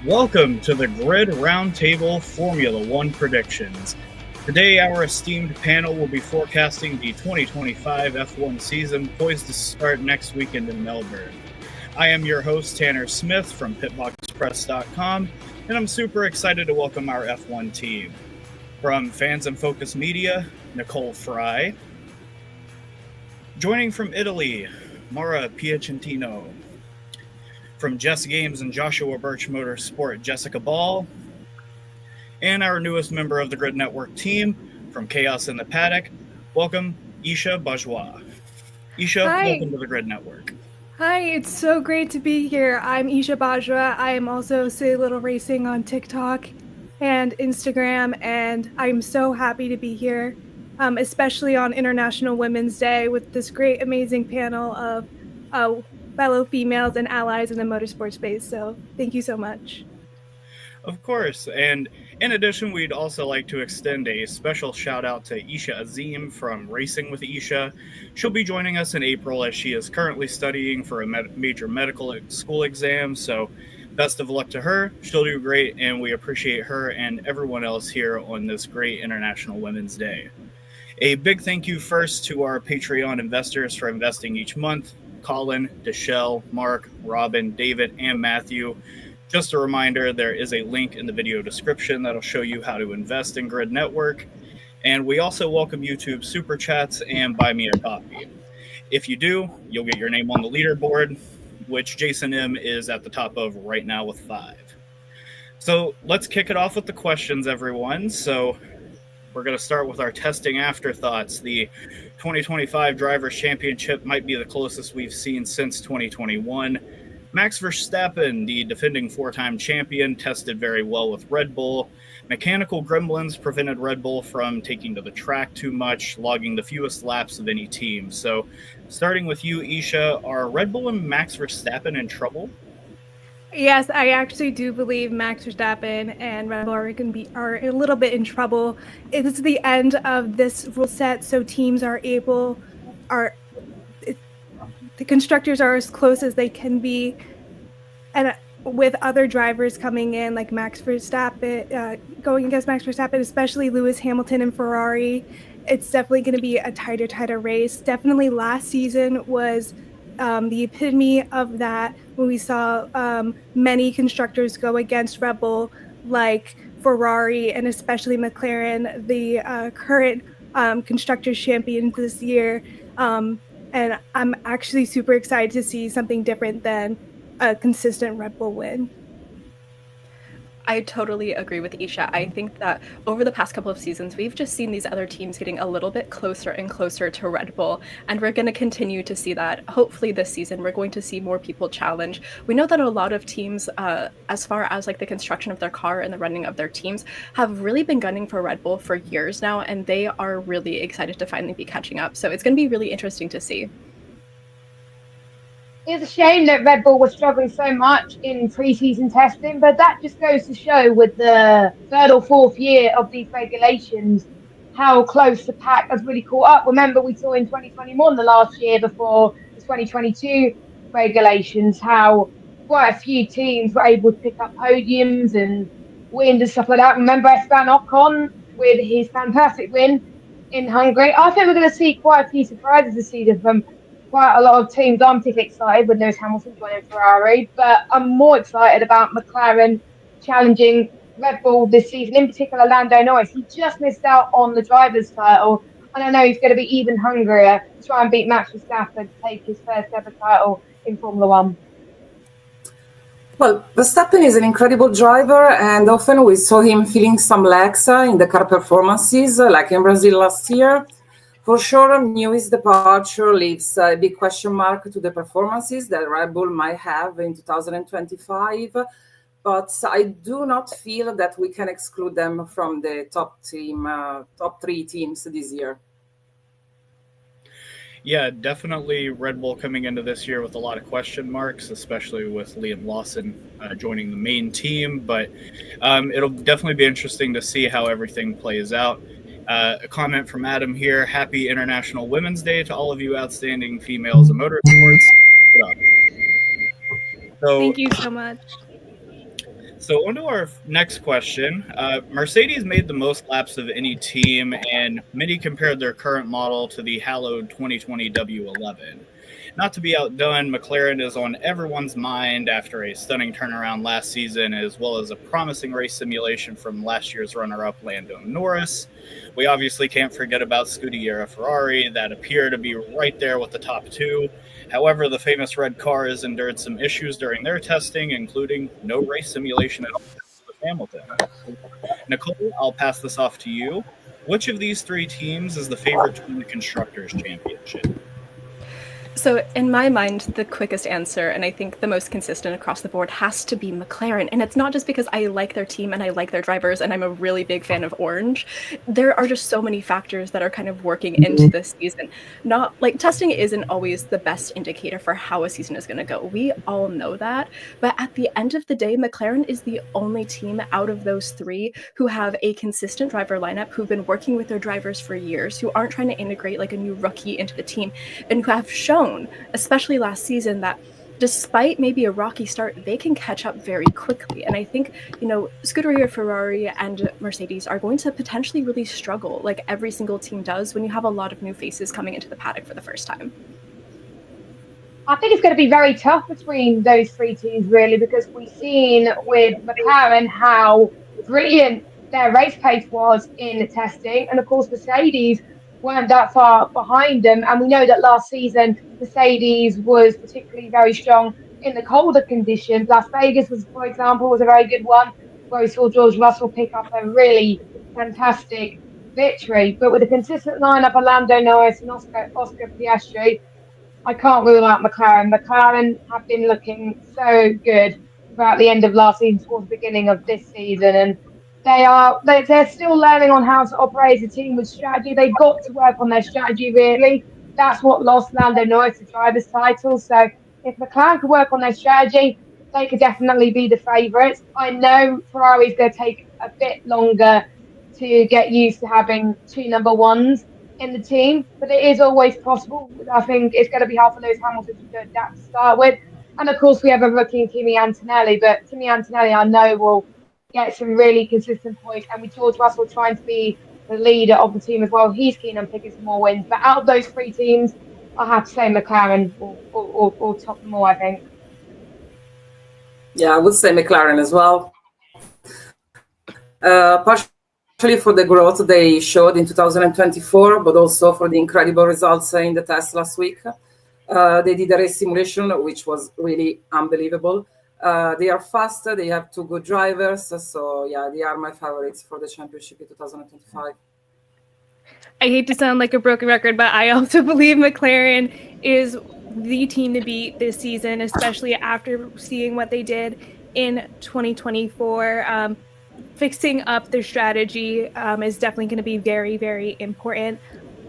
Welcome to the Grid Roundtable Formula One predictions. Today, our esteemed panel will be forecasting the 2025 F1 season, poised to start next weekend in Melbourne. I am your host, Tanner Smith from PitboxPress.com, and I'm super excited to welcome our F1 team. From Fans and Focus Media, Nicole Fry. Joining from Italy, Mara Piacentino. From Jess Games and Joshua Birch Motorsport, Jessica Ball. And our newest member of the Grid Network team, from Chaos in the Paddock, welcome Isha Bajwa. Isha, welcome to the Grid Network. Hi, it's so great to be here. I'm Isha Bajwa. I am also Silly Little Racing on TikTok and Instagram, and I'm so happy to be here, especially on International Women's Day with this great, amazing panel of fellow females and allies in the motorsport space. So thank you so much. Of course, and in addition, we'd also like to extend a special shout out to Isha Azim from Racing with Isha. She'll be joining us in April as she is currently studying for a major medical school exam, so best of luck to her. She'll do great, and we appreciate her and everyone else here on this great International Women's Day. A big thank you first to our Patreon investors for investing each month: Colin, Deshelle, Mark, Robin, David, and Matthew. Just a reminder, there is a link in the video description that'll show you how to invest in Grid Network. And we also welcome YouTube Super Chats and Buy Me a Coffee. If you do, you'll get your name on the leaderboard, which Jason M. is at the top of right now with 5. So let's kick it off with the questions, everyone. So we're going to start with our testing afterthoughts. The 2025 Drivers' Championship might be the closest we've seen since 2021. Max Verstappen, the defending 4-time champion, tested very well with Red Bull. Mechanical gremlins prevented Red Bull from taking to the track too much, logging the fewest laps of any team. So starting with you, Isha, are Red Bull and Max Verstappen in trouble? Yes, I actually do believe Max Verstappen and Red Bull are a little bit in trouble. It is the end of this rule set, so teams the constructors are as close as they can be, and with other drivers coming in, like Max Verstappen, going against Max Verstappen, especially Lewis Hamilton and Ferrari, it's definitely going to be a tighter race. Definitely last season was the epitome of that, when we saw many constructors go against Red Bull, like Ferrari and especially McLaren, the current constructors champions this year. And I'm actually super excited to see something different than a consistent Red Bull win. I totally agree with Isha. I think that over the past couple of seasons, we've just seen these other teams getting a little bit closer and closer to Red Bull, and we're going to continue to see that. Hopefully this season, we're going to see more people challenge. We know that a lot of teams, as far as like the construction of their car and the running of their teams, have really been gunning for Red Bull for years now, and they are really excited to finally be catching up. So it's going to be really interesting to see. It's a shame that Red Bull was struggling so much in pre-season testing, but that just goes to show with the 3rd or 4th year of these regulations how close the pack has really caught up. Remember, we saw in 2021, the last year before the 2022 regulations, how quite a few teams were able to pick up podiums and wins and stuff like that. Remember Esteban Ocon with his fantastic win in Hungary. I think we're going to see quite a few surprises this season from quite a lot of teams. I'm particularly excited with Lewis Hamilton joining Ferrari, but I'm more excited about McLaren challenging Red Bull this season, in particular Lando Norris. He just missed out on the driver's title, and I know he's going to be even hungrier to try and beat Max Verstappen to take his first ever title in Formula One. Well, Verstappen is an incredible driver, and often we saw him feeling some lags in the car performances, like in Brazil last year. For sure, Newey's departure leaves a big question mark to the performances that Red Bull might have in 2025, but I do not feel that we can exclude them from the top 3 teams this year. Yeah, definitely Red Bull coming into this year with a lot of question marks, especially with Liam Lawson joining the main team, but it'll definitely be interesting to see how everything plays out. A comment from Adam here: Happy International Women's Day to all of you outstanding females in motorsports. Good job. Thank you so much. So on to our next question. Mercedes made the most laps of any team, and many compared their current model to the hallowed 2020 W11. Not to be outdone, McLaren is on everyone's mind after a stunning turnaround last season, as well as a promising race simulation from last year's runner-up Lando Norris. We obviously can't forget about Scuderia Ferrari, that appear to be right there with the top two. However, the famous red car has endured some issues during their testing, including no race simulation at all with Hamilton. Nicole, I'll pass this off to you. Which of these three teams is the favorite to win the Constructors' Championship? So in my mind, the quickest answer, and I think the most consistent across the board, has to be McLaren. And it's not just because I like their team and I like their drivers and I'm a really big fan of orange. There are just so many factors that are kind of working into this season. Not like testing isn't always the best indicator for how a season is going to go. We all know that. But at the end of the day, McLaren is the only team out of those three who have a consistent driver lineup, who've been working with their drivers for years, who aren't trying to integrate like a new rookie into the team, and who have shown, especially last season, that despite maybe a rocky start, they can catch up very quickly. And I think, Scuderia Ferrari and Mercedes are going to potentially really struggle, like every single team does, when you have a lot of new faces coming into the paddock for the first time. I think it's going to be very tough between those three teams, really, because we've seen with McLaren how brilliant their race pace was in the testing. And of course, Mercedes weren't that far behind them. And we know that last season, Mercedes was particularly very strong in the colder conditions. Las Vegas, for example, was a very good one, where we saw George Russell pick up a really fantastic victory. But with a consistent lineup of Lando Norris and Oscar Piastri, I can't rule out McLaren. McLaren have been looking so good throughout the end of last season towards the beginning of this season, and they're still learning on how to operate as a team with strategy. They've got to work on their strategy, really. That's what lost Lando Norris the driver's title. So if McLaren could work on their strategy, they could definitely be the favourites. I know Ferrari's going to take a bit longer to get used to having two number ones in the team, but it is always possible. I think it's going to be hard for Lewis Hamilton to adapt to start with. And of course, we have a rookie in Kimi Antonelli, but Kimi Antonelli, I know, will get some really consistent points. And with George Russell trying to be the leader of the team as well, he's keen on picking some more wins. But out of those three teams, I have to say McLaren will top them all, I think. Yeah, I would say McLaren as well. Partially for the growth they showed in 2024, but also for the incredible results in the test last week. They did a race simulation, which was really unbelievable. They are faster, they have two good drivers, so yeah, they are my favorites for the championship in 2025. I hate to sound like a broken record, but I also believe McLaren is the team to beat this season, especially after seeing what they did in 2024. Fixing up their strategy is definitely going to be very, very important.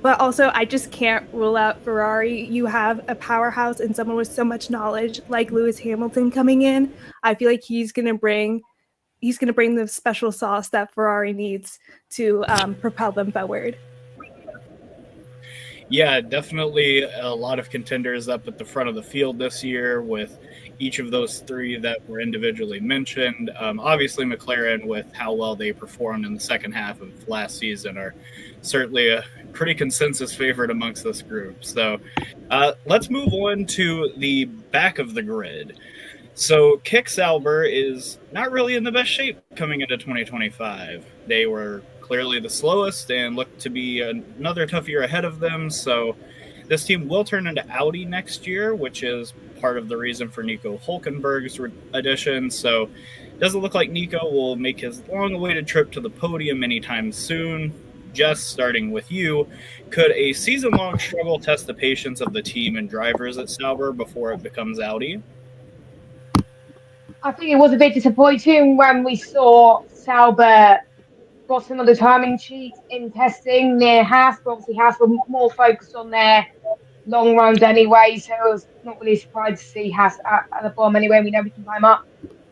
But also, I just can't rule out Ferrari. You have a powerhouse and someone with so much knowledge like Lewis Hamilton coming in. I feel like he's going to bring the special sauce that Ferrari needs to propel them forward. Yeah, definitely a lot of contenders up at the front of the field this year, with each of those three that were individually mentioned. Obviously, McLaren, with how well they performed in the second half of last season, are certainly a pretty consensus favorite amongst this group. So let's move on to the back of the grid. So Kick Sauber is not really in the best shape coming into 2025. They were clearly the slowest and look to be another tough year ahead of them. So this team will turn into Audi next year, which is part of the reason for Nico Hulkenberg's addition. So it doesn't look like Nico will make his long-awaited trip to the podium anytime soon. Just starting with you, could a season-long struggle test the patience of the team and drivers at Sauber before it becomes Audi? I think it was a bit disappointing when we saw Sauber bottom of the timing sheet in testing near Haas. But obviously, Haas were more focused on their long runs anyway, so I was not really surprised to see Haas at the bottom anyway. We know we can climb up.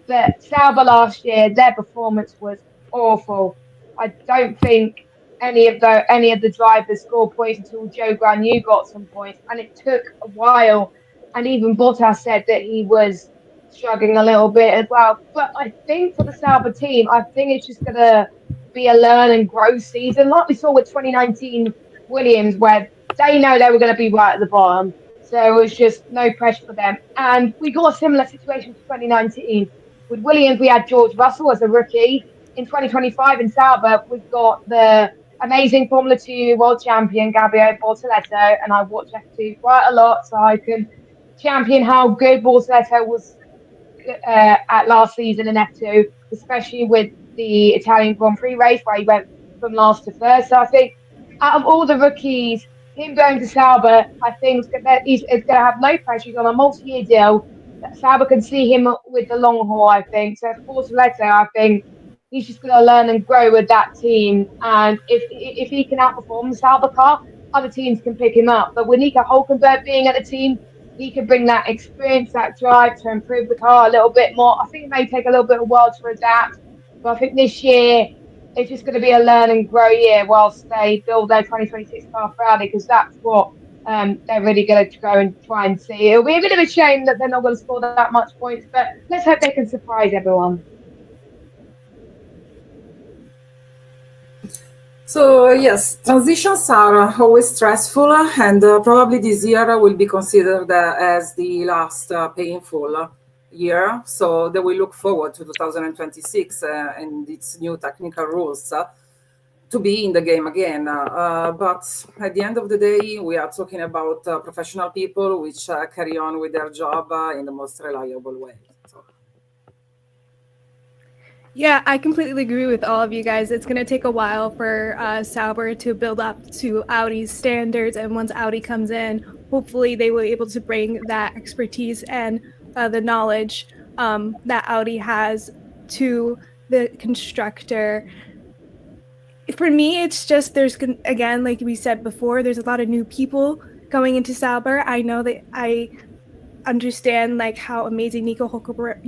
But Sauber last year, their performance was awful. I don't think any of the drivers scored points until Joe Granu got some points, and it took a while. And even Bottas said that he was struggling a little bit as well. But I think for the Sauber team, I think it's just going to be a learn and grow season, like we saw with 2019 Williams, where they know they were going to be right at the bottom. So it was just no pressure for them. And we got a similar situation to 2019. With Williams, we had George Russell as a rookie. In 2025 in Sauber, we've got the amazing Formula 2 world champion, Gabriele Bortoleto, and I watch F2 quite a lot, so I can champion how good Bortoleto was at last season in F2, especially with the Italian Grand Prix race where he went from last to first. So I think out of all the rookies, him going to Sauber, I think he's going to have no pressure. He's on a multi-year deal. Sauber can see him with the long haul, I think. So for Bortoleto, I think he's just going to learn and grow with that team. And if he can outperform the Sauber car, other teams can pick him up. But with Nico Hülkenberg being at the team, he can bring that experience, that drive to improve the car a little bit more. I think it may take a little bit of a while to adapt. But I think this year, it's just going to be a learn and grow year whilst they build their 2026 car for Audi, because that's what they're really going to go and try and see. It'll be a bit of a shame that they're not going to score that much points, but let's hope they can surprise everyone. So yes, transitions are always stressful, and probably this year will be considered as the last painful year. So they will look forward to 2026 and its new technical rules to be in the game again. But at the end of the day, we are talking about professional people which carry on with their job in the most reliable way. So. Yeah, I completely agree with all of you guys. It's going to take a while for Sauber to build up to Audi's standards. And once Audi comes in, hopefully they will be able to bring that expertise and the knowledge that Audi has to the constructor. For me, it's just again, like we said before, there's a lot of new people going into Sauber. I know that I understand like how amazing Nico Hülkenberg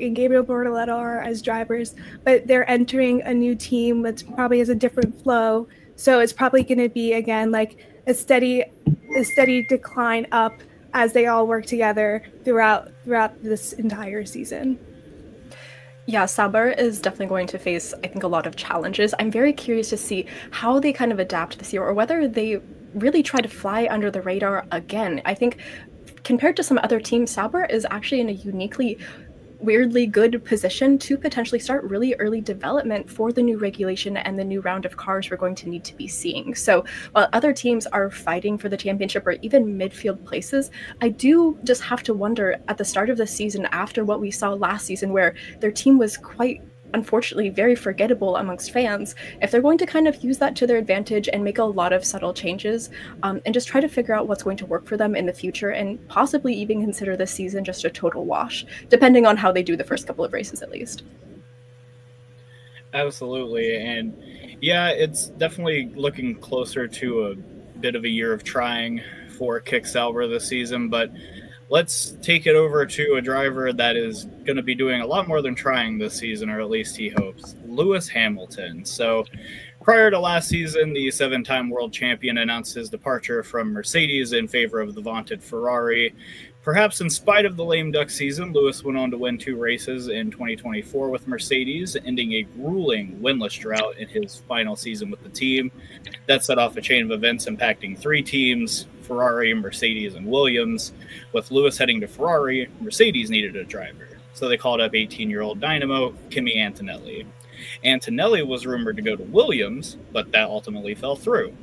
and Gabriele Bortoleto are as drivers, but they're entering a new team that probably has a different flow. So it's probably going to be again like a steady decline up as they all work together throughout this entire season. Yeah, Sauber is definitely going to face, I think, a lot of challenges. I'm very curious to see how they kind of adapt this year, or whether they really try to fly under the radar again. I think compared to some other teams, Sauber is actually in a uniquely, weirdly good position to potentially start really early development for the new regulation and the new round of cars we're going to need to be seeing. So while other teams are fighting for the championship or even midfield places, I do just have to wonder at the start of the season, after what we saw last season, where their team was quite unfortunately very forgettable amongst fans, if they're going to kind of use that to their advantage and make a lot of subtle changes and just try to figure out what's going to work for them in the future, and possibly even consider this season just a total wash, depending on how they do the first couple of races at least. Absolutely. And yeah, it's definitely looking closer to a bit of a year of trying for Kick Sauber this season, but let's take it over to a driver that is going to be doing a lot more than trying this season, or at least he hopes, Lewis Hamilton. So prior to last season, the 7-time world champion announced his departure from Mercedes in favor of the vaunted Ferrari. Perhaps in spite of the lame duck season, Lewis went on to win 2 races in 2024 with Mercedes, ending a grueling winless drought in his final season with the team. That set off a chain of events impacting 3 teams, Ferrari, Mercedes, and Williams. With Lewis heading to Ferrari, Mercedes needed a driver, so they called up 18-year-old dynamo Kimi Antonelli. Antonelli was rumored to go to Williams, but that ultimately fell through.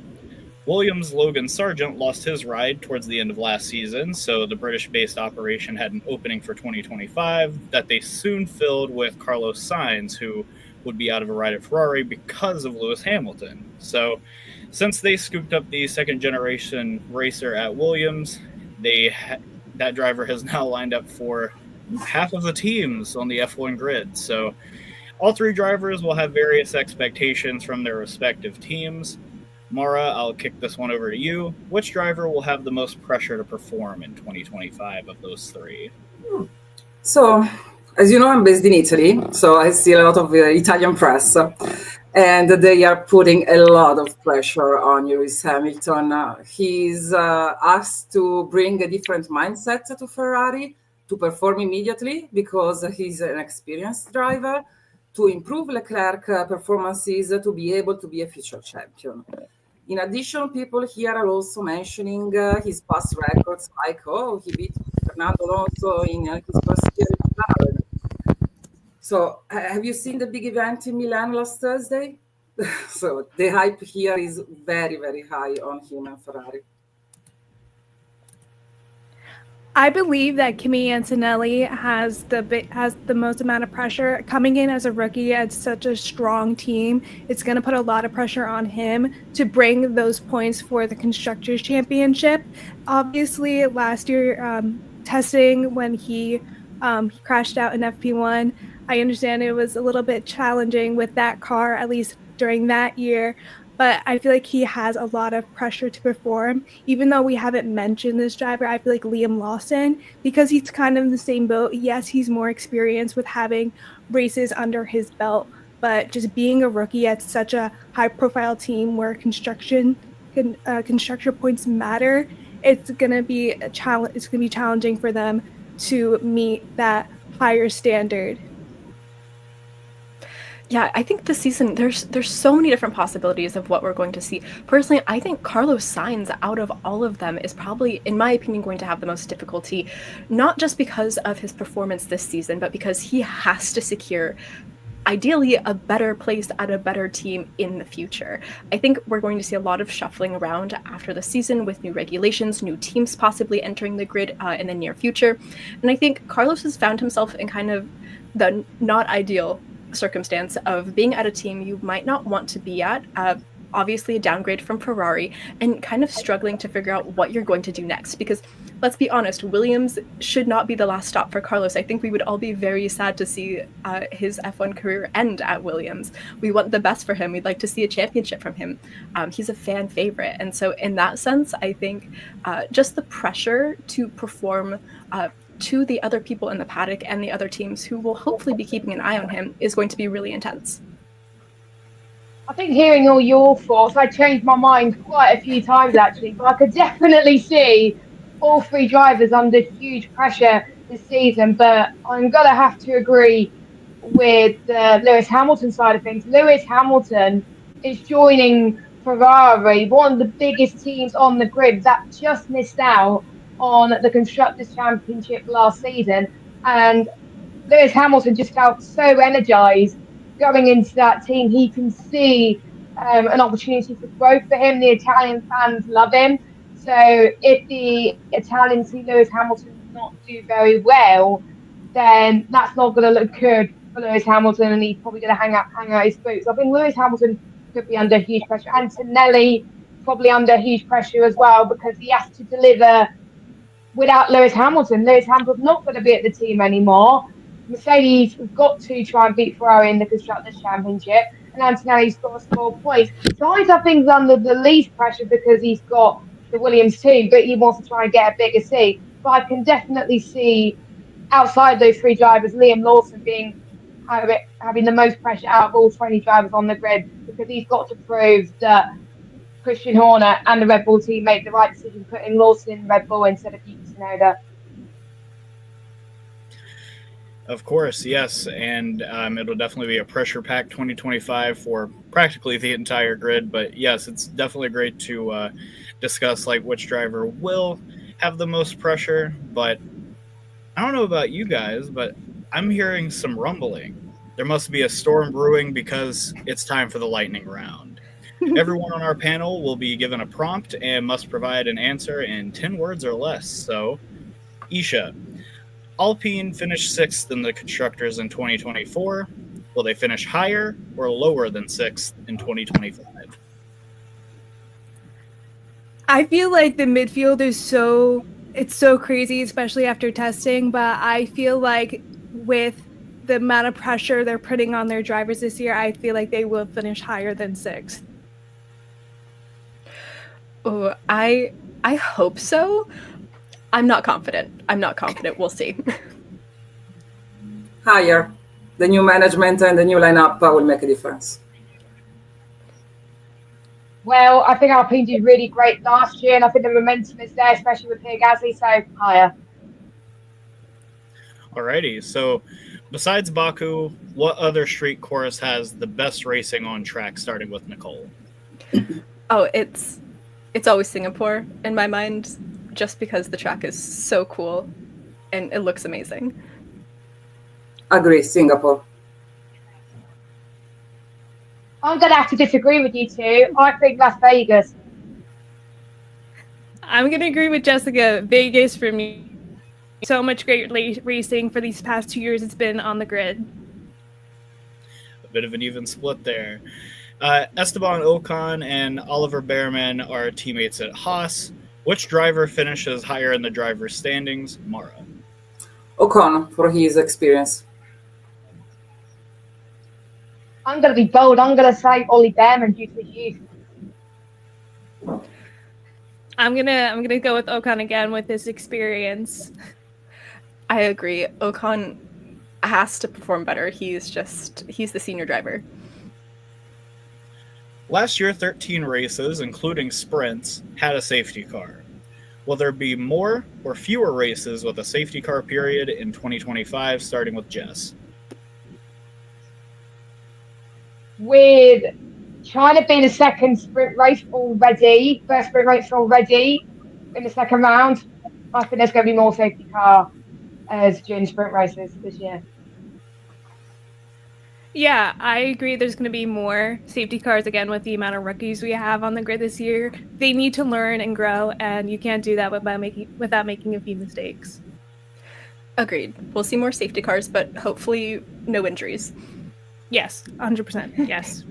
Williams' Logan Sargent lost his ride towards the end of last season, so the British-based operation had an opening for 2025 that they soon filled with Carlos Sainz, who would be out of a ride at Ferrari because of Lewis Hamilton. So since they scooped up the second-generation racer at Williams, that driver has now lined up for half of the teams on the F1 grid. So all 3 drivers will have various expectations from their respective teams. Mara, I'll kick this one over to you. Which driver will have the most pressure to perform in 2025 of those 3? So, as you know, I'm based in Italy, so I see a lot of Italian press, and they are putting a lot of pressure on Lewis Hamilton. He's asked to bring a different mindset to Ferrari, to perform immediately because he's an experienced driver, to improve Leclerc performances, to be able to be a future champion. In addition, people here are also mentioning his past records, like, he beat Fernando Alonso in his first year in McLaren. So, have you seen the big event in Milan last Thursday? So, the hype here is very, very high on him and Ferrari. I believe that Kimi Antonelli has the most amount of pressure coming in as a rookie at such a strong team. It's going to put a lot of pressure on him to bring those points for the Constructors' Championship. Obviously, last year testing when he crashed out in FP1, I understand it was a little bit challenging with that car, at least during that year. But I feel like he has a lot of pressure to perform. Even though we haven't mentioned this driver, I feel like Liam Lawson, because he's kind of in the same boat. Yes, he's more experienced with having races under his belt, but just being a rookie at such a high-profile team where constructor points matter, it's gonna be challenging for them to meet that higher standard. Yeah, I think this season there's so many different possibilities of what we're going to see. Personally, I think Carlos Sainz out of all of them is probably, in my opinion, going to have the most difficulty, not just because of his performance this season, but because he has to secure ideally a better place at a better team in the future. I think we're going to see a lot of shuffling around after the season with new regulations, new teams possibly entering the grid in the near future. And I think Carlos has found himself in kind of the not ideal circumstance of being at a team you might not want to be at, obviously a downgrade from Ferrari, and kind of struggling to figure out what you're going to do next. Because let's be honest, Williams should not be the last stop for Carlos. I think we would all be very sad to see his F1 career end at Williams. We want the best for him. We'd like to see a championship from him. He's a fan favorite. And so in that sense, I think just the pressure to perform to the other people in the paddock and the other teams who will hopefully be keeping an eye on him is going to be really intense. I think hearing all your thoughts, I changed my mind quite a few times actually, but I could definitely see all three drivers under huge pressure this season. But I'm going to have to agree with the Lewis Hamilton side of things. Lewis Hamilton is joining Ferrari, one of the biggest teams on the grid that just missed out on the Constructors' Championship last season, and Lewis Hamilton just felt so energized going into that team. He can see an opportunity for growth for him. The Italian fans love him, so if the Italians see Lewis Hamilton not do very well, then that's not going to look good for Lewis Hamilton, and he's probably going to hang out his boots. I think Lewis Hamilton could be under huge pressure. Antonelli probably under huge pressure as well, because he has to deliver without Lewis Hamilton. Lewis Hamilton's not going to be at the team anymore. Mercedes have got to try and beat Ferrari in the Constructors' Championship, and Antonelli's got to score points. Sainz, I think, is under the least pressure because he's got the Williams team, but he wants to try and get a bigger seat. But I can definitely see, outside those three drivers, Liam Lawson having the most pressure out of all 20 drivers on the grid, because he's got to prove that Christian Horner and the Red Bull team made the right decision putting Lawson in Red Bull instead of Yuki Tsunoda. Of course, yes, and it'll definitely be a pressure-packed 2025 for practically the entire grid. But yes, it's definitely great to discuss like which driver will have the most pressure. But I don't know about you guys, but I'm hearing some rumbling. There must be a storm brewing because it's time for the lightning round. Everyone on our panel will be given a prompt and must provide an answer in 10 words or less. So, Isha, Alpine finished 6th in the Constructors in 2024. Will they finish higher or lower than 6th in 2025? I feel like the midfield is so crazy, especially after testing, but I feel like with the amount of pressure they're putting on their drivers this year, I feel like they will finish higher than 6th. Oh, I hope so. I'm not confident. We'll see. Higher. The new management and the new lineup will make a difference. Well, I think Alpine did really great last year, and I think the momentum is there, especially with Pierre Gasly, so higher. Alrighty, so besides Baku, what other street course has the best racing on track, starting with Nicole? Oh, it's always Singapore in my mind, just because the track is so cool and it looks amazing. Agree, Singapore. I'm going to have to disagree with you two. I think Las Vegas. I'm going to agree with Jessica. Vegas for me. So much great racing for these past 2 years it's been on the grid. A bit of an even split there. Esteban Ocon and Oliver Behrman are teammates at Haas. Which driver finishes higher in the driver's standings? Mara. Ocon, for his experience. I'm going to be bold. I'm going to say Ollie Behrman due to his youth. I'm gonna go with Ocon again with his experience. I agree. Ocon has to perform better. He's the senior driver. Last year, 13 races, including sprints, had a safety car. Will there be more or fewer races with a safety car period in 2025, starting with Jess? With China being the second sprint race already, first sprint race already in the second round, I think there's going to be more safety car as during sprint races this year. Yeah, I agree. There's going to be more safety cars again with the amount of rookies we have on the grid this year. They need to learn and grow, and you can't do that without making a few mistakes. Agreed. We'll see more safety cars, but hopefully no injuries. Yes, 100%. Yes.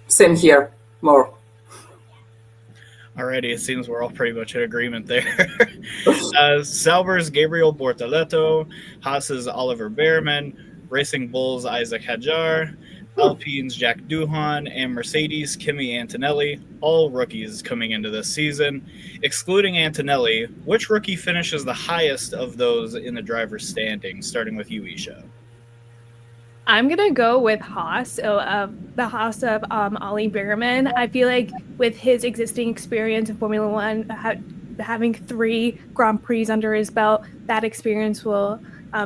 Same here. More. Alrighty, it seems we're all pretty much in agreement there. Sauber's Gabriel Bortoleto, Haas's Oliver Behrman, Racing Bulls Isaac Hadjar, Alpine's Jack Duhan, and Mercedes Kimi Antonelli, all rookies coming into this season. Excluding Antonelli, which rookie finishes the highest of those in the driver's standings, starting with you, Isha? I'm going to go with Haas, the Haas of Ollie Behrman. I feel like with his existing experience in Formula One, having 3 Grand Prix under his belt, that experience will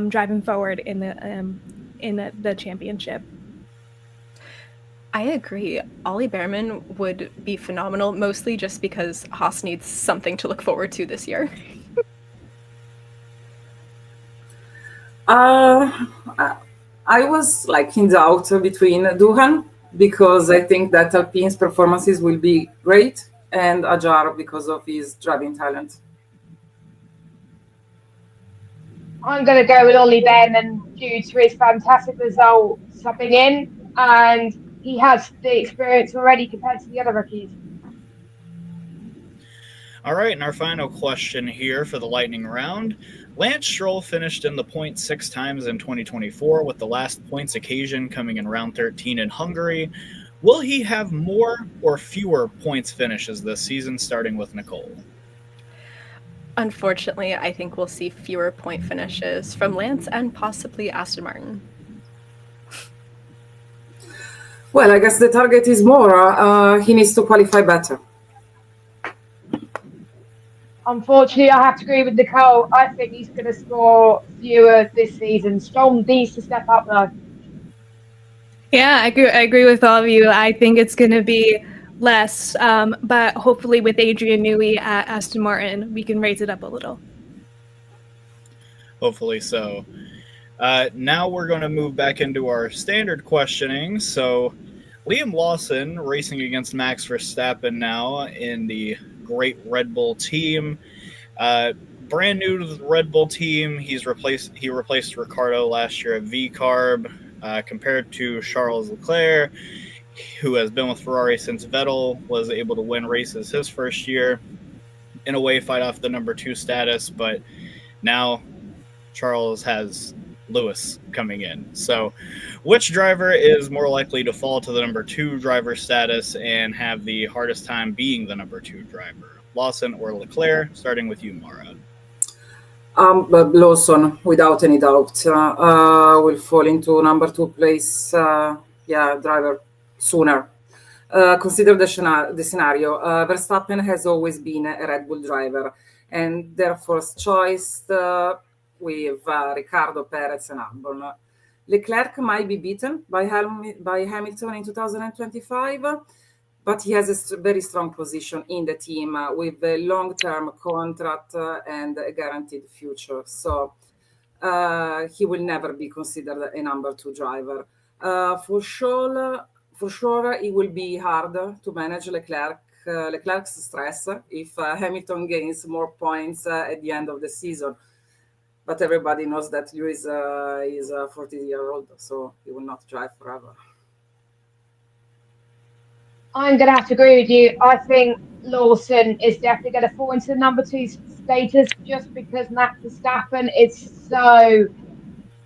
drive him forward in the championship. I agree. Ollie Behrman would be phenomenal, mostly just because Haas needs something to look forward to this year. I was in doubt between Duhan, because I think that Alpine's performances will be great, and Hadjar because of his driving talent. I'm going to go with Ollie Behrman due to his fantastic result subbing in, and he has the experience already compared to the other rookies. All right, and our final question here for the lightning round. Lance Stroll finished in the points 6 times in 2024, with the last points occasion coming in round 13 in Hungary. Will he have more or fewer points finishes this season, starting with Nicole? Unfortunately, I think we'll see fewer point finishes from Lance and possibly Aston Martin. Well, I guess the target is more. He needs to qualify better. Unfortunately, I have to agree with Nicole. I think he's going to score fewer this season. Stroll needs to step up, though. Yeah, I agree with all of you. I think it's going to be less, but hopefully with Adrian Newey at Aston Martin, we can raise it up a little. Hopefully so. Now we're going to move back into our standard questioning. So Liam Lawson racing against Max Verstappen now in the great Red Bull team. Brand new to the Red Bull team. He replaced Ricciardo last year at V-Carb, compared to Charles Leclerc, who has been with Ferrari since Vettel was able to win races his first year. In a way, fight off the number 2 status, but now Charles has Lewis coming in. So which driver is more likely to fall to the number 2 driver status and have the hardest time being the number 2 driver? Lawson or Leclerc? Starting with you, Mara. Lawson, without any doubt, will fall into number 2 place. Driver sooner. Consider the scenario. Verstappen has always been a Red Bull driver, and their first choice with Ricardo, Perez, and Albon. Leclerc might be beaten by Hamilton in 2025, but he has a very strong position in the team with a long-term contract and a guaranteed future. So he will never be considered a number 2 driver. For sure, it will be hard to manage Leclerc's stress if Hamilton gains more points at the end of the season. But everybody knows that Lewis is a 40-year-old, so he will not drive forever. I'm going to have to agree with you. I think Lawson is definitely going to fall into the number 2 status just because Max Verstappen is so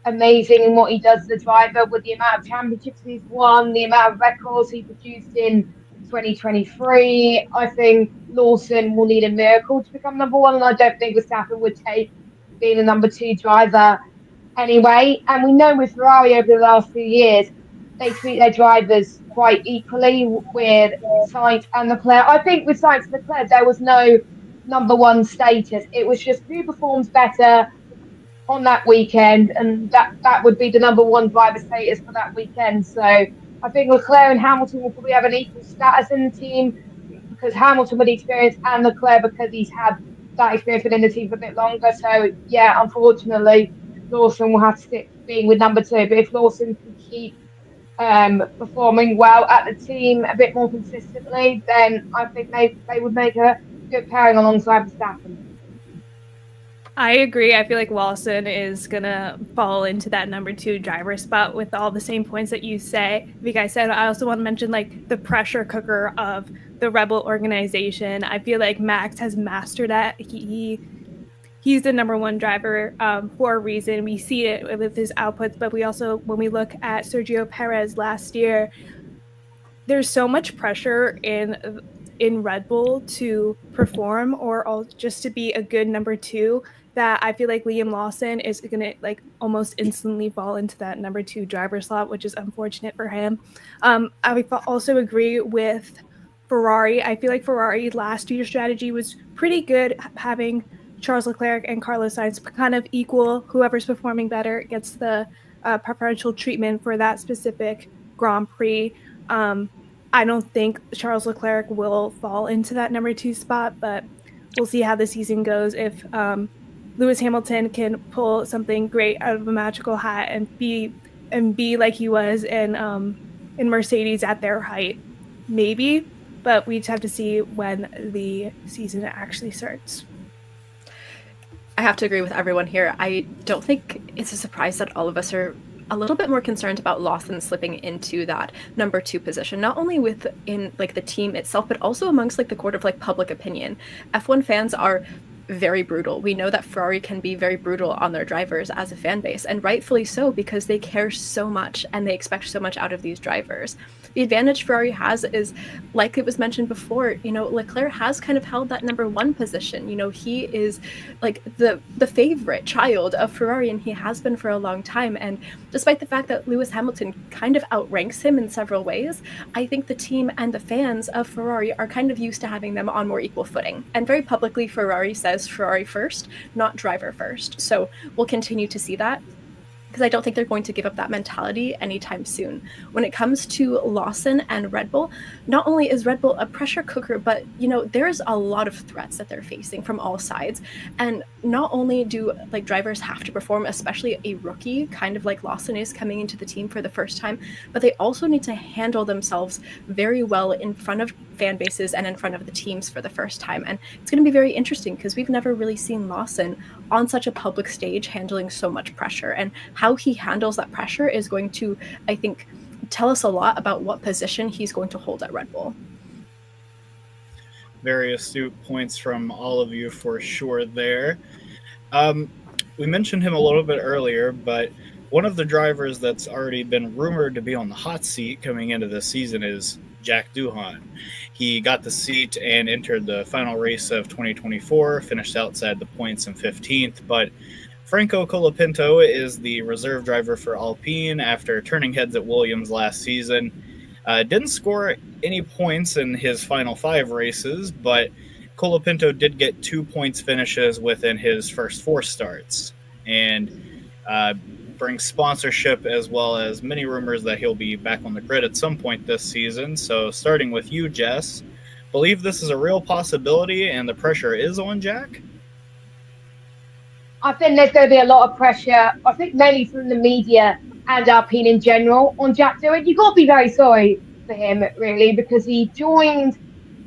amazing in what he does as a driver with the amount of championships he's won, the amount of records he produced in 2023. I think Lawson will need a miracle to become number 1, and I don't think Verstappen would take being a number 2 driver anyway. And we know with Ferrari over the last few years, they treat their drivers quite equally with Sainz and Leclerc. I think with Sainz and Leclerc, there was no number 1 status. It was just who performs better on that weekend, and that would be the number 1 driver status for that weekend. So I think Leclerc and Hamilton will probably have an equal status in the team because Hamilton with the experience and Leclerc because he's had that experience within the team for a bit longer. So yeah, unfortunately, Lawson will have to stick being with number 2. But if Lawson can keep performing well at the team a bit more consistently, then I think they would make a good pairing alongside Verstappen. I agree. I feel like Lawson is going to fall into that number 2 driver spot with all the same points that you guys said. I also want to mention like the pressure cooker of the Rebel organization. I feel like Max has mastered that. He's the number 1 driver for a reason. We see it with his outputs, but we also, when we look at Sergio Perez last year, there's so much pressure in Red Bull to perform or just to be a good number 2 that I feel like Liam Lawson is going to like almost instantly fall into that number 2 driver slot, which is unfortunate for him. I also agree with Ferrari. I feel like Ferrari last year's strategy was pretty good, having Charles Leclerc and Carlos Sainz kind of equal. Whoever's performing better gets the preferential treatment for that specific Grand Prix. I don't think Charles Leclerc will fall into that number 2 spot, but we'll see how the season goes. If Lewis Hamilton can pull something great out of a magical hat and be like he was in Mercedes at their height, maybe. But we just have to see when the season actually starts. I have to agree with everyone here. I don't think it's a surprise that all of us are a little bit more concerned about Lawson slipping into that number 2 position, not only within like the team itself, but also amongst like the court of like public opinion. F1 fans are very brutal. We know that Ferrari can be very brutal on their drivers as a fan base, and rightfully so, because they care so much and they expect so much out of these drivers. The advantage Ferrari has is, like it was mentioned before, Leclerc has kind of held that number 1 position. He is like the favorite child of Ferrari, and he has been for a long time. And despite the fact that Lewis Hamilton kind of outranks him in several ways, I think the team and the fans of Ferrari are kind of used to having them on more equal footing. And very publicly, Ferrari says Ferrari first, not driver first. So we'll continue to see that, because I don't think they're going to give up that mentality anytime soon. When it comes to Lawson and Red Bull, not only is Red Bull a pressure cooker, but there's a lot of threats that they're facing from all sides. And not only do like drivers have to perform, especially a rookie kind of like Lawson is coming into the team for the first time, but they also need to handle themselves very well in front of fan bases and in front of the teams for the first time. And it's going to be very interesting because we've never really seen Lawson on such a public stage handling so much pressure, and how he handles that pressure is going to, I think, tell us a lot about what position he's going to hold at Red Bull. Very astute points from all of you for sure there. We mentioned him a little bit earlier, but one of the drivers that's already been rumored to be on the hot seat coming into this season is Jack Doohan. He got the seat and entered the final race of 2024, finished outside the points in 15th, but Franco Colapinto is the reserve driver for Alpine after turning heads at Williams last season. Didn't score any points in his final 5 races, but Colapinto did get 2 points finishes within his first 4 starts. and brings sponsorship as well as many rumors that he'll be back on the grid at some point this season. So starting with you, Jess, believe this is a real possibility and the pressure is on Jack? I think there's going to be a lot of pressure, I think mainly from the media and Alpine in general on Jack Doohan. You've got to be very sorry for him, really, because he joined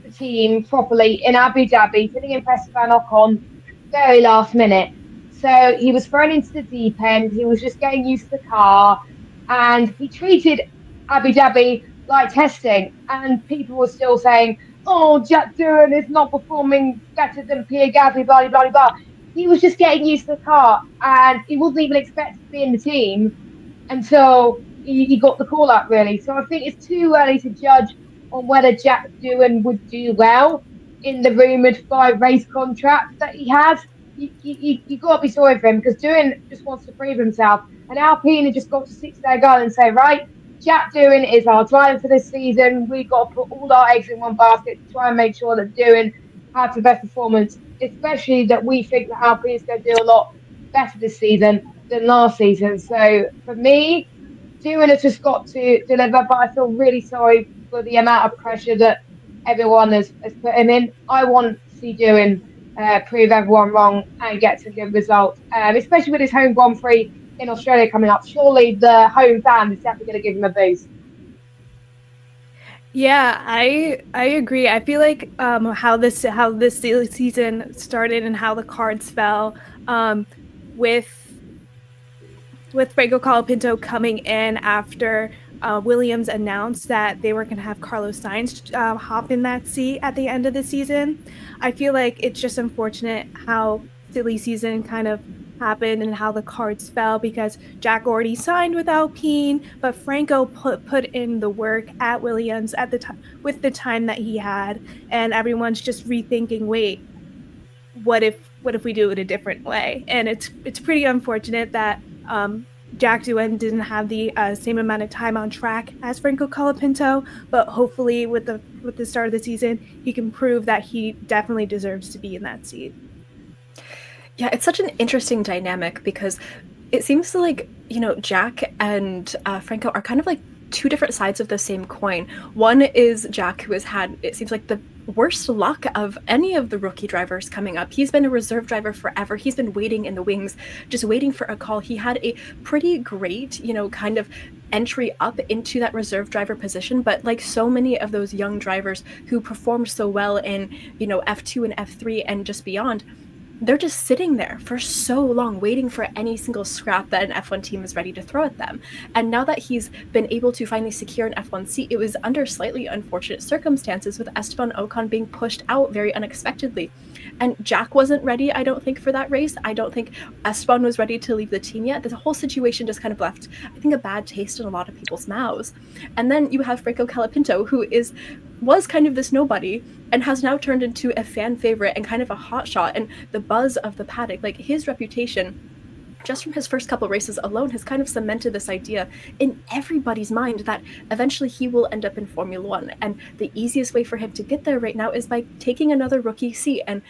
the team properly in Abu Dhabi, filling in Esteban Ocon very last minute. So he was thrown into the deep end. He was just getting used to the car, and he treated Abu Dhabi like testing. And people were still saying, "Oh, Jack Doohan is not performing better than Pierre Gasly." Blah blah blah. He was just getting used to the car, and he wasn't even expected to be in the team until he got the call up, really. So I think it's too early to judge on whether Jack Doohan would do well in the rumoured 5-race contract that he has. You got to be sorry for him, because Doohan just wants to prove himself. And Alpine have just got to stick to their gun and say, right, Jack Doohan is our driver for this season. We've got to put all our eggs in one basket to try and make sure that Doohan has the best performance, especially that we think that Alpine is going to do a lot better this season than last season. So for me, Doohan has just got to deliver, but I feel really sorry for the amount of pressure that everyone has put him in. I want to see Doohan prove everyone wrong and get some good results, especially with his home Grand Prix in Australia coming up. Surely the home fan is definitely going to give him a boost. Yeah, I agree. I feel like how this season started and how the cards fell with Franco Colapinto coming in after Williams announced that they were going to have Carlos Sainz hop in that seat at the end of the season. I feel like it's just unfortunate how silly season kind of happened and how the cards fell, because Jack already signed with Alpine, but Franco put in the work at Williams at the time with the time that he had, and everyone's just rethinking, wait, what if we do it a different way? And it's pretty unfortunate that Jack Doohan didn't have the same amount of time on track as Franco Colapinto, but hopefully with the start of the season, he can prove that he definitely deserves to be in that seat. Yeah, it's such an interesting dynamic, because it seems like, Jack and Franco are kind of like two different sides of the same coin. One is Jack, who has had, it seems like, the worst luck of any of the rookie drivers coming up. He's been a reserve driver forever. He's been waiting in the wings, just waiting for a call. He had a pretty great, kind of entry up into that reserve driver position, but like so many of those young drivers who performed so well in, F2 and F3 and just beyond, they're just sitting there for so long waiting for any single scrap that an F1 team is ready to throw at them. And now that he's been able to finally secure an F1 seat, it was under slightly unfortunate circumstances, with Esteban Ocon being pushed out very unexpectedly. And Jack wasn't ready, I don't think, for that race. I don't think Esteban was ready to leave the team yet. The whole situation just kind of left, I think, a bad taste in a lot of people's mouths. And then you have Franco Colapinto, who was kind of this nobody and has now turned into a fan favorite and kind of a hotshot, and the buzz of the paddock. Like, his reputation, just from his first couple races alone, has kind of cemented this idea in everybody's mind that eventually he will end up in Formula One. And the easiest way for him to get there right now is by taking another rookie seat. And,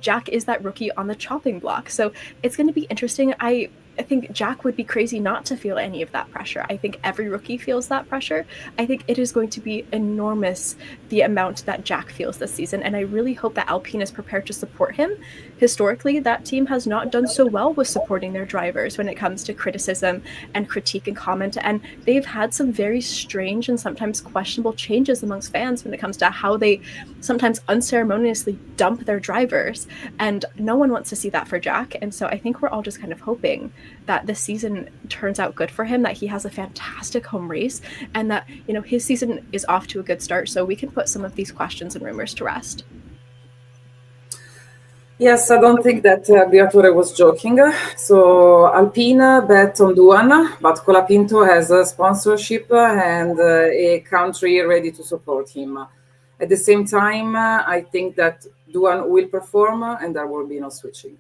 Jack is that rookie on the chopping block. So it's going to be interesting. I think Jack would be crazy not to feel any of that pressure. I think every rookie feels that pressure. I think it is going to be enormous, the amount that Jack feels this season. And I really hope that Alpine is prepared to support him. Historically, that team has not done so well with supporting their drivers when it comes to criticism and critique and comment. And they've had some very strange and sometimes questionable changes amongst fans when it comes to how they sometimes unceremoniously dump their drivers. And no one wants to see that for Jack. And so I think we're all just kind of hoping that this season turns out good for him, that he has a fantastic home race, and that, his season is off to a good start, so we can put some of these questions and rumors to rest. Yes, I don't think that Briatore was joking. So Alpine bet on Doohan, but Colapinto has a sponsorship and a country ready to support him. At the same time, I think that Doohan will perform and there will be no switching.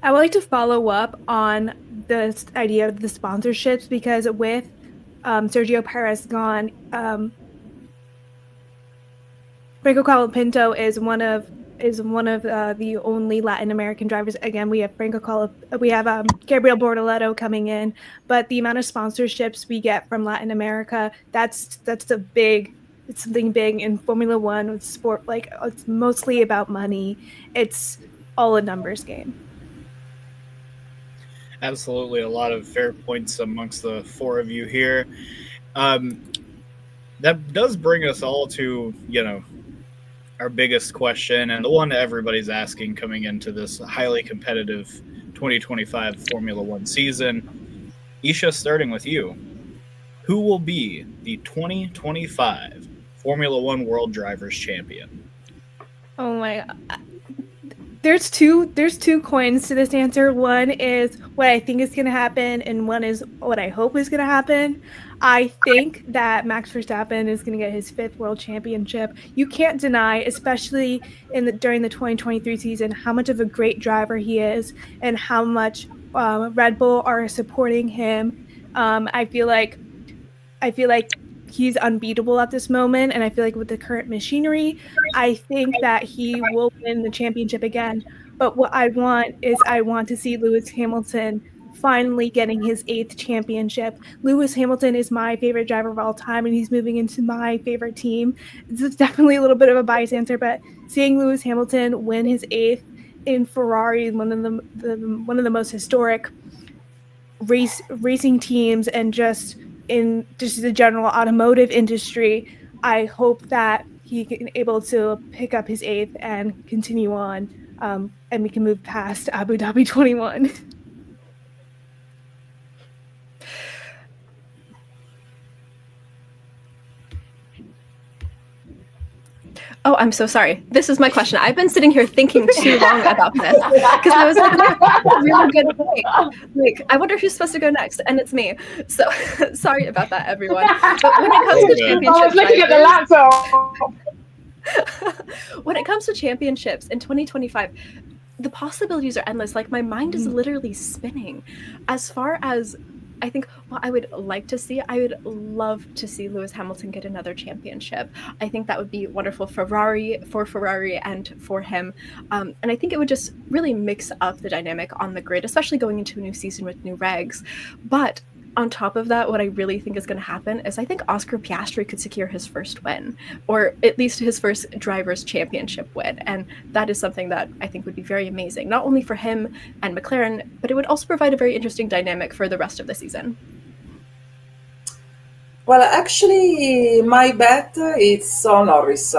I would like to follow up on this idea of the sponsorships, because with Sergio Perez gone, Franco Colapinto is one of is one of the only Latin American drivers. Again, we have Gabriel Bortoleto coming in, but the amount of sponsorships we get from Latin America, it's something big in Formula One with sport. Like, it's mostly about money. It's all a numbers game. Absolutely, a lot of fair points amongst the four of you here. That does bring us all to, our biggest question, and the one that everybody's asking coming into this highly competitive 2025 Formula One season. Isha, starting with you. Who will be the 2025 Formula One World Drivers' Champion? Oh my God. There's two coins to this answer. One is what I think is going to happen, and one is what I hope is going to happen. I think that Max Verstappen is going to get his 5th world championship. You can't deny, especially during the 2023 season, how much of a great driver he is and how much Red Bull are supporting him. I feel like he's unbeatable at this moment, and I feel like with the current machinery, I think that he will win the championship again. But what I want to see Lewis Hamilton finally getting his 8th championship. Lewis Hamilton is my favorite driver of all time, and he's moving into my favorite team. This is definitely a little bit of a biased answer, but seeing Lewis Hamilton win his 8th in Ferrari, one of the most historic racing teams, and just in just the general automotive industry, I hope that he can able to pick up his 8th and continue on, and we can move past Abu Dhabi 21. Oh, I'm so sorry. This is my question. I've been sitting here thinking too long about this because I was like, that's a really good point. Like, I wonder who's supposed to go next, and it's me. So sorry about that, everyone. But when it comes to championship, I was looking at the laptop. When it comes to championships in 2025, the possibilities are endless. Like, my mind is literally spinning. As far as I think what I would like to see, I would love to see Lewis Hamilton get another championship. I think that would be wonderful for Ferrari and for him. And I think it would just really mix up the dynamic on the grid, especially going into a new season with new regs. But on top of that, what I really think is going to happen is I think Oscar Piastri could secure his first win, or at least his first driver's championship win. And that is something that I think would be very amazing, not only for him and McLaren, but it would also provide a very interesting dynamic for the rest of the season. Well, actually, my bet is on Norris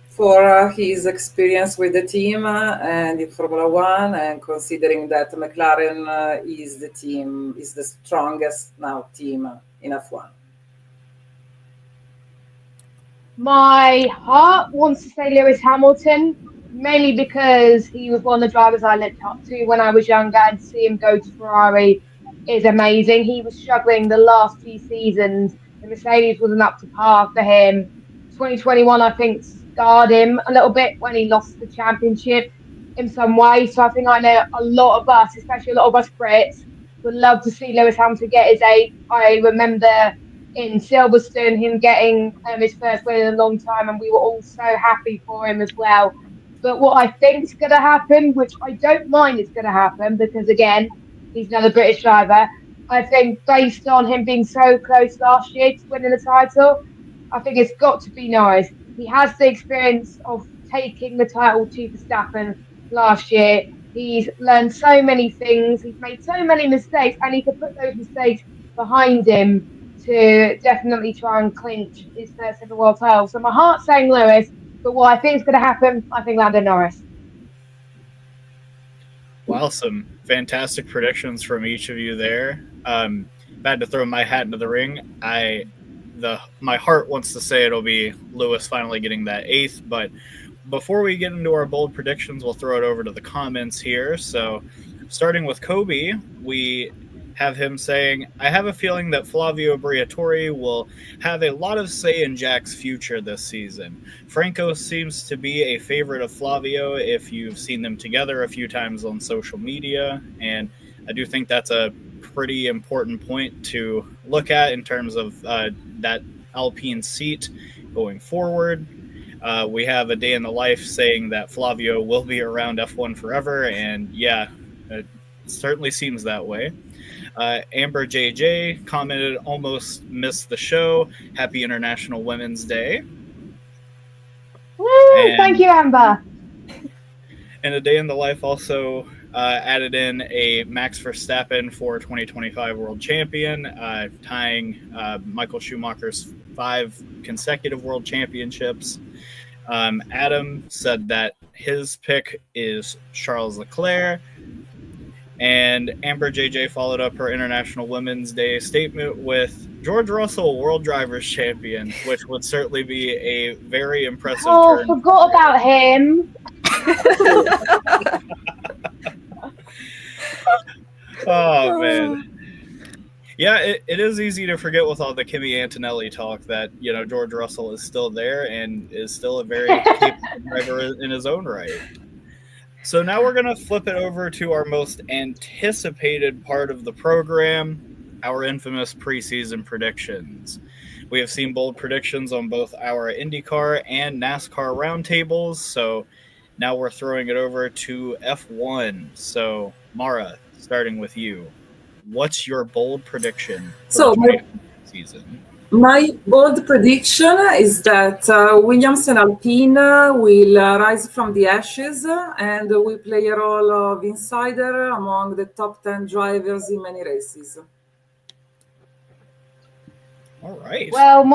for his experience with the team and in Formula One, and considering that McLaren is the strongest now team in F1. My heart wants to say Lewis Hamilton, mainly because he was one of the drivers I looked up to when I was younger, and to see him go to Ferrari is amazing. He was struggling the last few seasons. The Mercedes wasn't up to par for him. 2021, I think, scarred him a little bit when he lost the championship in some way. So I know a lot of us, especially a lot of us Brits, would love to see Lewis Hamilton get his 8th. I remember in Silverstone him getting his first win in a long time, and we were all so happy for him as well. But what I think is going to happen, which I don't mind is going to happen, because again, he's another British driver. I think based on him being so close last year to winning the title, I think it's got to be Norris. He has the experience of taking the title to Verstappen last year. He's learned so many things. He's made so many mistakes, and he could put those mistakes behind him to definitely try and clinch his first ever world title. So my heart's saying Lewis, but what I think is going to happen, I think Lando Norris. Wow, some fantastic predictions from each of you there. If I had to throw my hat into the ring, my heart wants to say it'll be Lewis finally getting that 8th, but before we get into our bold predictions, we'll throw it over to the comments here. So starting with Kobe, we have him saying, I have a feeling that Flavio Briatore will have a lot of say in Jack's future this season. Franco seems to be a favorite of Flavio if you've seen them together a few times on social media, and I do think that's a pretty important point to look at in terms of that Alpine seat going forward. We have a day in the life saying that Flavio will be around F1 forever, and yeah, it certainly seems that way. Amber JJ commented, almost missed the show. Happy International Women's Day. Woo, thank you, Amber. And a day in the life also added in a Max Verstappen for 2025 World Champion, tying Michael Schumacher's 5 consecutive World Championships. Adam said that his pick is Charles Leclerc. And Amber JJ followed up her International Women's Day statement with George Russell, World Drivers' Champion, which would certainly be a very impressive turn. Forgot about him. Oh, man. Yeah, it is easy to forget with all the Kimi Antonelli talk that, George Russell is still there and is still a very capable driver in his own right. So now we're going to flip it over to our most anticipated part of the program, our infamous preseason predictions. We have seen bold predictions on both our IndyCar and NASCAR roundtables, so now we're throwing it over to F1. So, Mara, starting with you, what's your bold prediction for the season? My bold prediction is that Williams and Alpine will rise from the ashes and will play a role of insider among the top 10 drivers in many races. All right. Well,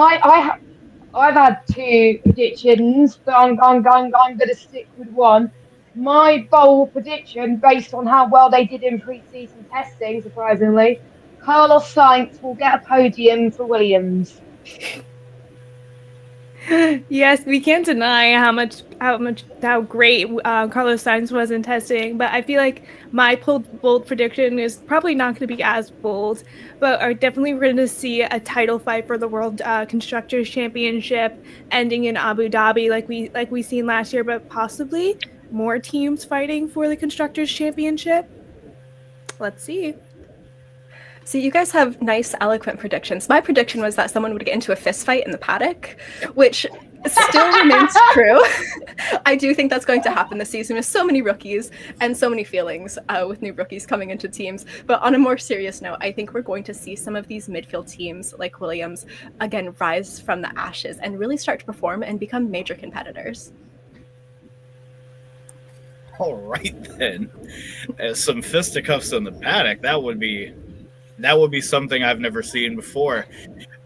I've had 2 predictions, but I'm going to stick with one. My bold prediction, based on how well they did in pre-season testing, surprisingly, Carlos Sainz will get a podium for Williams. Yes, we can't deny how great Carlos Sainz was in testing, but I feel like my bold prediction is probably not going to be as bold, but are definitely going to see a title fight for the World Constructors Championship ending in Abu Dhabi, like we seen last year, but possibly more teams fighting for the Constructors Championship. Let's see. So you guys have nice, eloquent predictions. My prediction was that someone would get into a fist fight in the paddock, which still remains true. I do think that's going to happen this season with so many rookies and so many feelings with new rookies coming into teams. But on a more serious note, I think we're going to see some of these midfield teams like Williams, again, rise from the ashes and really start to perform and become major competitors. All right, then. Some fisticuffs in the paddock, that would be something I've never seen before.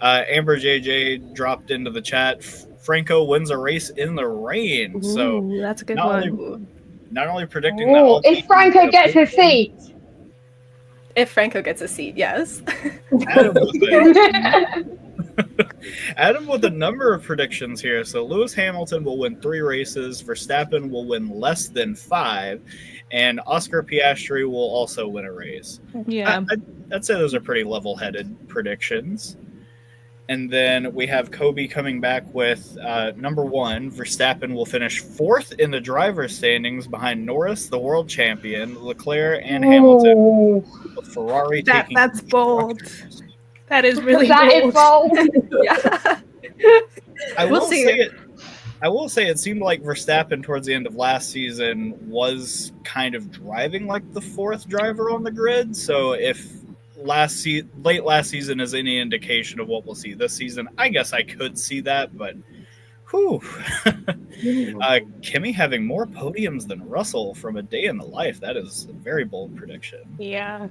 Amber JJ dropped into the chat. Franco wins a race in the rain. Ooh, so that's a good one. Not only predicting that. If Franco gets a seat. If Franco gets a seat, yes. Adam with a number of predictions here. So Lewis Hamilton will win 3 races. Verstappen will win less than 5. And Oscar Piastri will also win a race. Yeah. I'd say those are pretty level-headed predictions. And then we have Kobe coming back with number 1. Verstappen will finish 4th in the driver's standings behind Norris, the world champion, Leclerc, and Hamilton. With Ferrari taking. That's bold. That is really bold. Yeah. I will say it seemed like Verstappen towards the end of last season was kind of driving like the 4th driver on the grid. So if late last season is any indication of what we'll see this season, I guess I could see that. But whew. Kimi having more podiums than Russell from a day in the life. That is a very bold prediction. Yeah.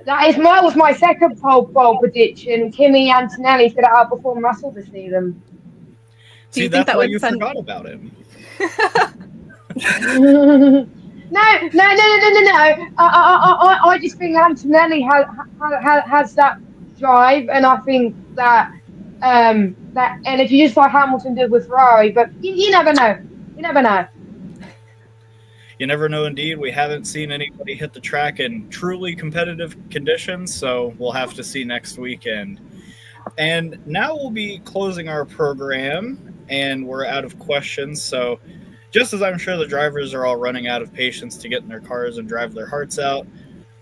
That was my second bold prediction. Kimi Antonelli's going to outperform Russell this season. See, that's why you forgot about him. No. I just think Antonelli has that drive, and I think that and if you just like Hamilton did with Ferrari, but you never know. You never know. You never know, indeed. We haven't seen anybody hit the track in truly competitive conditions, so we'll have to see next weekend. And now we'll be closing our program, and we're out of questions. So just as I'm sure the drivers are all running out of patience to get in their cars and drive their hearts out,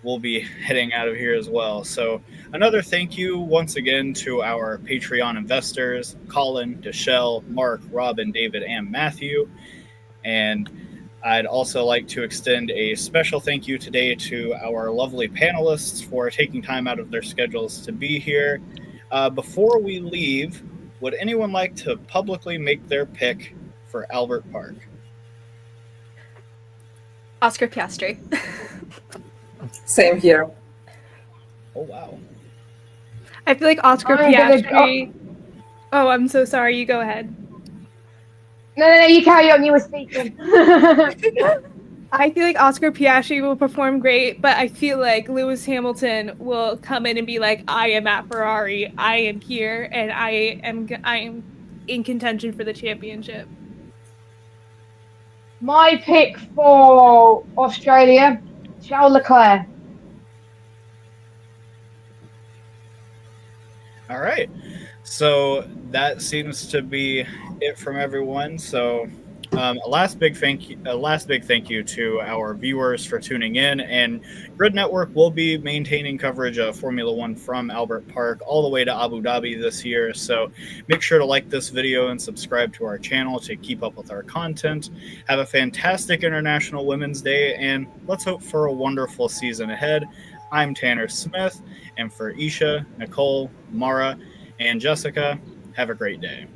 we'll be heading out of here as well. So another thank you once again to our Patreon investors, Colin, Deshelle, Mark, Robin, David, and Matthew. And I'd also like to extend a special thank you today to our lovely panelists for taking time out of their schedules to be here. Before we leave, would anyone like to publicly make their pick for Albert Park? Oscar Piastri. Same here. Oh, wow. I feel like Oscar Piastri. Oh, I'm so sorry. You go ahead. No, you carry on. You were speaking. I feel like Oscar Piastri will perform great, but I feel like Lewis Hamilton will come in and be like, I am at Ferrari, I am here, and I am in contention for the championship. My pick for Australia, Charles Leclerc. All right. So that seems to be it from everyone. So a last big thank you to our viewers for tuning in. And Grid Network will be maintaining coverage of Formula One from Albert Park all the way to Abu Dhabi this year. So make sure to like this video and subscribe to our channel to keep up with our content. Have a fantastic International Women's Day, and let's hope for a wonderful season ahead. I'm Tanner Smith, and for Isha, Nicole, Mara, and Jessica, have a great day.